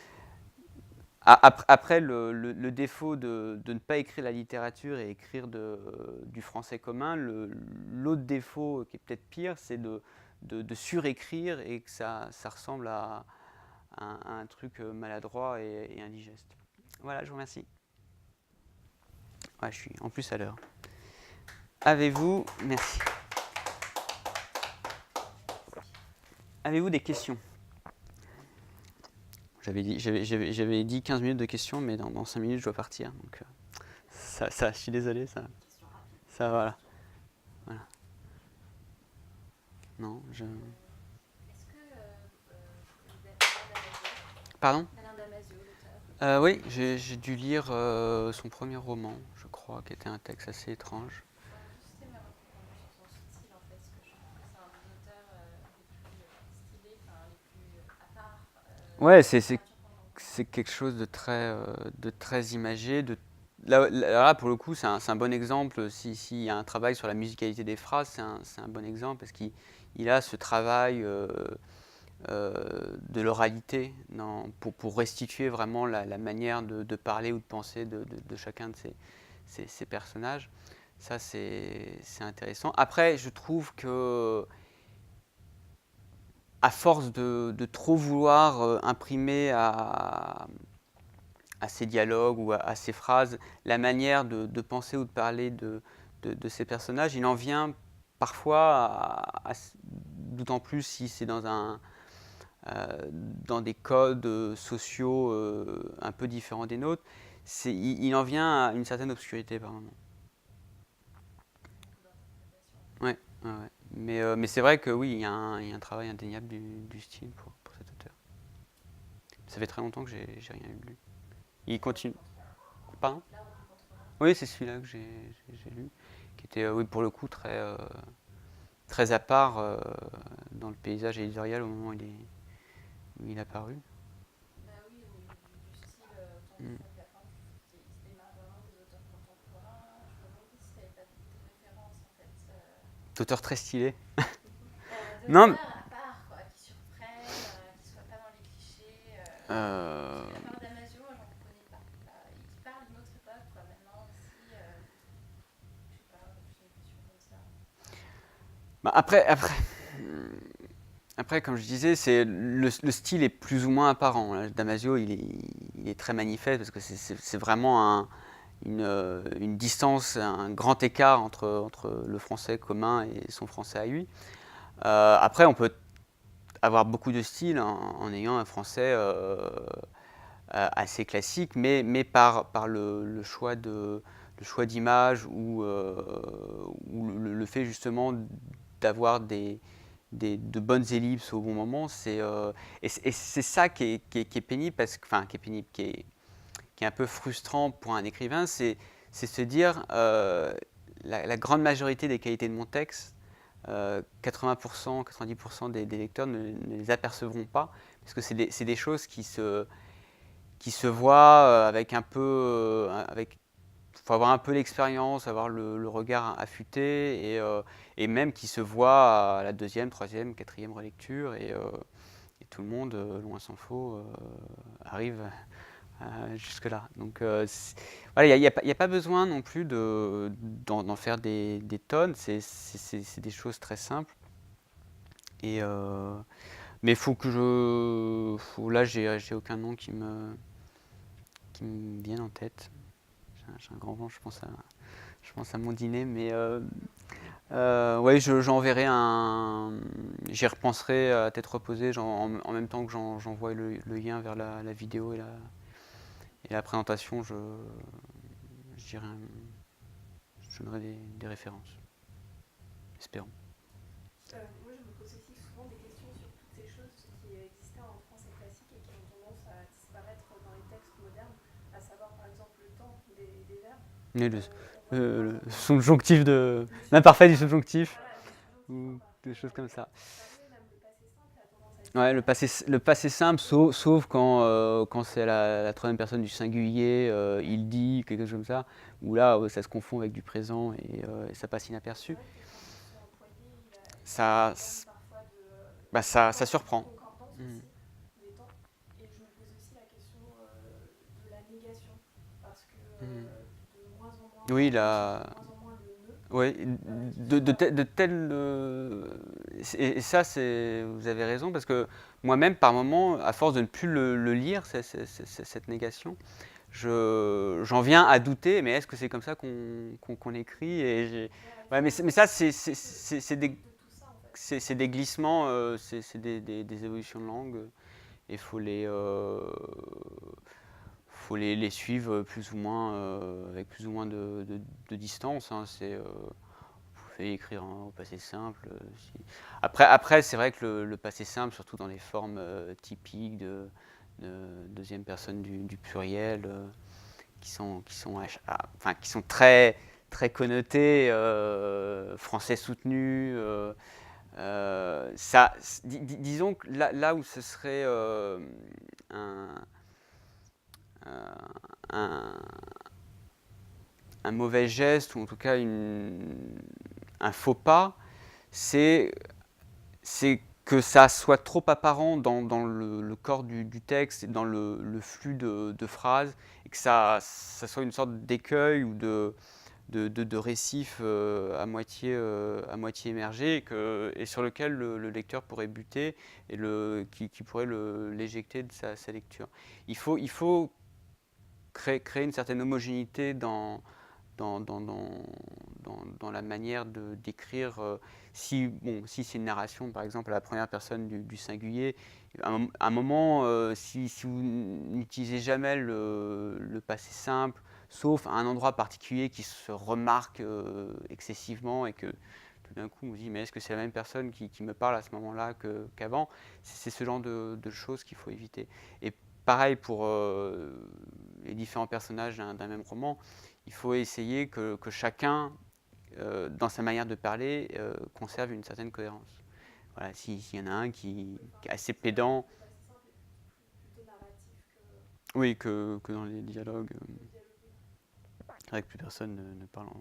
Speaker 1: après, le défaut de ne pas écrire la littérature et écrire du français commun, l'autre défaut qui est peut-être pire, c'est de surécrire et que ça ressemble à un truc maladroit et indigeste. Voilà, je vous remercie. Ouais, je suis en plus à l'heure. Avez-vous des questions? J'avais dit 15 minutes de questions, mais dans 5 minutes, je dois partir. Donc, je suis désolé, voilà. Non,
Speaker 2: Est-ce que
Speaker 1: Pardon?
Speaker 2: Alain Damasio, l'auteur
Speaker 1: Oui, j'ai dû lire son premier roman, je crois, qui était un texte assez étrange.
Speaker 2: C'était ma recommandation sur son style, en fait, parce que je trouve que c'est un des auteurs les plus stylés, enfin, les plus à part.
Speaker 1: Ouais, c'est quelque chose de très imagé. Là, pour le coup, c'est un bon exemple. S'il y a un travail sur la musicalité des phrases, c'est un bon exemple parce qu'il a ce travail de l'oralité pour restituer vraiment la manière de parler ou de penser de chacun de ces personnages. Ça, c'est intéressant. Après, je trouve que à force de trop vouloir imprimer à ces dialogues ou à ces phrases la manière de penser ou de parler de ces personnages, il en vient parfois, d'autant plus si c'est dans des codes sociaux un peu différents des nôtres, il en vient à une certaine obscurité par moment. Ouais, ouais, ouais. Mais c'est vrai que oui, il y a un travail indéniable du style pour cet auteur. Ça fait très longtemps que j'ai rien lu. Il continue. Pardon? Oui, c'est celui-là que j'ai lu, qui était, oui, pour le coup, très à part dans le paysage éditorial au moment où il est apparu.
Speaker 2: Bah oui, au niveau du style, autant du fond que de la forme, je trouve qu'il se démarre vraiment des auteurs contemporains. Je me demandais si tu n'avais pas des références, en fait.
Speaker 1: D'auteur très stylé. Non,
Speaker 2: D'auteurs à part, quoi, qui surprennent, qui ne soient pas dans les clichés.
Speaker 1: euh,
Speaker 2: À part Damasio, moi, j'en connais pas. Et qui parle d'une autre époque, quoi, maintenant aussi. Je sais pas, j'ai une question comme ça.
Speaker 1: bah, après, comme je disais, le style est plus ou moins apparent. Là, Damasio, il est très manifeste parce que c'est vraiment une distance, un grand écart entre le français commun et son français à lui. Après, on peut avoir beaucoup de styles en ayant un français assez classique, mais par le choix d'image ou le fait justement d'avoir de bonnes ellipses au bon moment. Et c'est ça qui est pénible, enfin qui est pénible, qui est un peu frustrant pour un écrivain, c'est se dire la grande majorité des qualités de mon texte 80%, 90% des lecteurs ne les apercevront pas, parce que c'est des choses qui se voient avec un peu, faut avoir un peu l'expérience, avoir le regard affûté, et même qui se voient à la deuxième, troisième, quatrième relecture, et tout le monde, loin s'en faut, arrive jusque-là. Donc voilà, il n'y a pas besoin non plus d'en faire des tonnes, c'est des choses très simples. Mais là, j'ai aucun nom qui me vienne en tête. J'ai un grand vent, je pense à mon dîner, mais ouais, j'enverrai j'y repenserai à tête reposée, en même temps que j'envoie le lien vers la vidéo et la présentation, je donnerai des références. Espérons.
Speaker 2: Moi, je me pose aussi souvent des questions sur toutes ces choses qui existaient en français classique et qui ont tendance à disparaître dans les textes modernes, à savoir par exemple le temps des verbes.
Speaker 1: Mais
Speaker 2: On va voir
Speaker 1: subjonctif l'imparfait du subjonctif,
Speaker 2: voilà, le subjonctif
Speaker 1: ou des choses comme
Speaker 2: imparfait
Speaker 1: ça.
Speaker 2: disparaît, même le passé simple a tendance à
Speaker 1: Ouais,
Speaker 2: disparaître.
Speaker 1: le passé simple, sauf quand c'est la troisième personne du singulier, il dit, quelque chose comme ça, où là, ça se confond avec du présent, et ça passe
Speaker 2: C'est
Speaker 1: inaperçu.
Speaker 2: vrai que quand ils sont employés, il y a un
Speaker 1: Ça,
Speaker 2: problème parfois
Speaker 1: ça surprend.
Speaker 2: concordance
Speaker 1: Mm.
Speaker 2: aussi des temps. Et je me pose aussi la question de la négation, parce que
Speaker 1: Mm.
Speaker 2: de moins en moins,
Speaker 1: Oui,
Speaker 2: on utilise de moins en moins le ne,
Speaker 1: ouais,
Speaker 2: qui soit...
Speaker 1: de tels. Et ça, vous avez raison, parce que moi-même, par moment, à force de ne plus le lire, cette négation, j'en viens à douter, mais est-ce que c'est comme ça qu'on écrit, ouais, mais ça,
Speaker 2: de tout ça en fait.
Speaker 1: c'est des glissements, c'est des évolutions de langue, et faut les suivre plus ou moins, avec plus ou moins de distance, hein. Vous pouvez écrire au passé simple. Après, c'est vrai que le passé simple, surtout dans les formes typiques de deuxième personne du pluriel, qui sont très, très connotées, français soutenu. Disons que là où ce serait un, un, un mauvais geste, ou en tout cas un faux pas, c'est que ça soit trop apparent dans le corps du texte et dans le flux de phrases, et que ça soit une sorte d'écueil ou de récif à moitié émergé, et sur lequel le lecteur pourrait buter, et qui pourrait l'éjecter de sa lecture. Il faut créer une certaine homogénéité dans, dans, dans, dans la manière d'écrire. Si c'est une narration, par exemple, à la première personne du singulier, à un moment, si vous n'utilisez jamais le passé simple, sauf à un endroit particulier qui se remarque excessivement, et que tout d'un coup on vous dit, mais est-ce que c'est la même personne qui me parle à ce moment-là qu'avant, c'est ce genre de choses qu'il faut éviter. Et pareil pour les différents personnages d'un même roman, il faut essayer que chacun, dans sa manière de parler, conserve une certaine cohérence. Voilà, s'il y en a un qui est assez pédant,
Speaker 2: Le passé simple est plutôt narratif que
Speaker 1: oui, que dans les dialogues,
Speaker 2: dialogué.
Speaker 1: c'est vrai que plus personne ne parle en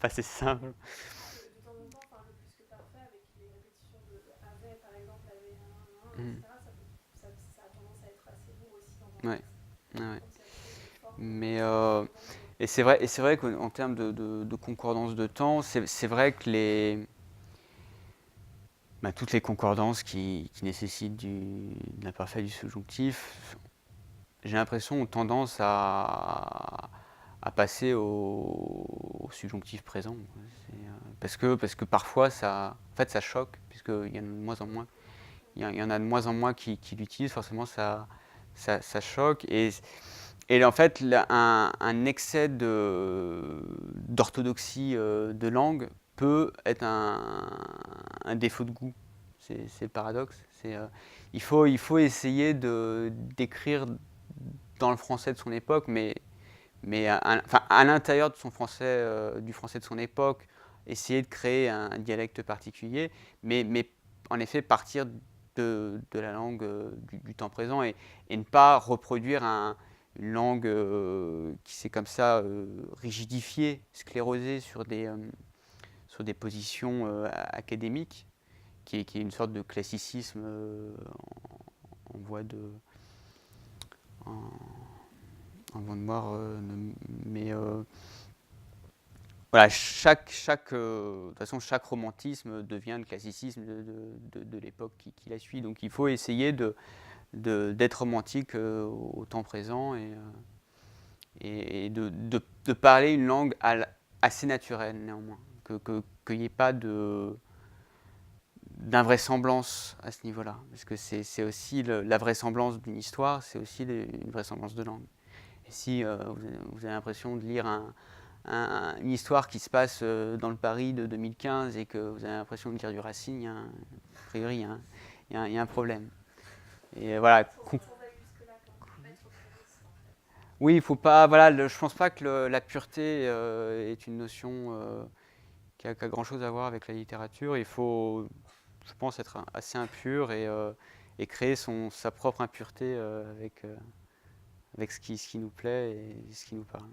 Speaker 1: passé simple.
Speaker 2: De temps en temps, enfin, le plus que parfait, avec les répétitions de avait, par exemple, avait un,
Speaker 1: Mm.
Speaker 2: etc., ça a tendance à être assez lourd aussi dans un
Speaker 1: Ouais,
Speaker 2: texte.
Speaker 1: ouais.
Speaker 2: Donc, c'est trop de forme,
Speaker 1: Mais
Speaker 2: c'est souvent
Speaker 1: et c'est vrai qu'en termes de concordance de temps, c'est vrai que toutes les concordances qui nécessitent de l'imparfait du subjonctif, j'ai l'impression, ont tendance à passer au subjonctif présent. Parce que parfois, ça choque, puisqu'il y en a de moins en moins. Il y en a de moins en moins qui l'utilisent, forcément, ça choque. Et en fait, un excès d'orthodoxie de langue peut être un défaut de goût. C'est le paradoxe. Il faut essayer d'écrire dans le français de son époque, mais enfin, à l'intérieur de son français, du français de son époque, essayer de créer un dialecte particulier, mais en effet partir de la langue du temps présent et ne pas reproduire une langue qui s'est comme ça rigidifiée, sclérosée sur des positions académiques, qui est une sorte de classicisme en voie de en voie de mort, mais voilà, de toute façon, chaque romantisme devient le classicisme de l'époque qui la suit. Donc il faut essayer d'être romantique au temps présent et de parler une langue assez naturelle néanmoins, qu'il n'y ait pas d'invraisemblance à ce niveau-là. Parce que c'est aussi la vraisemblance d'une histoire, c'est aussi une vraisemblance de langue. Et si vous avez l'impression de lire une histoire qui se passe dans le Paris de 2015 et que vous avez l'impression de lire du Racine, a priori, il y a un problème. Et voilà. Oui, il faut pas. Voilà, je pense pas que la pureté est une notion qui a grand-chose à voir avec la littérature. Il faut, je pense, être assez impur et créer sa propre impureté avec ce qui nous plaît et ce qui nous parle.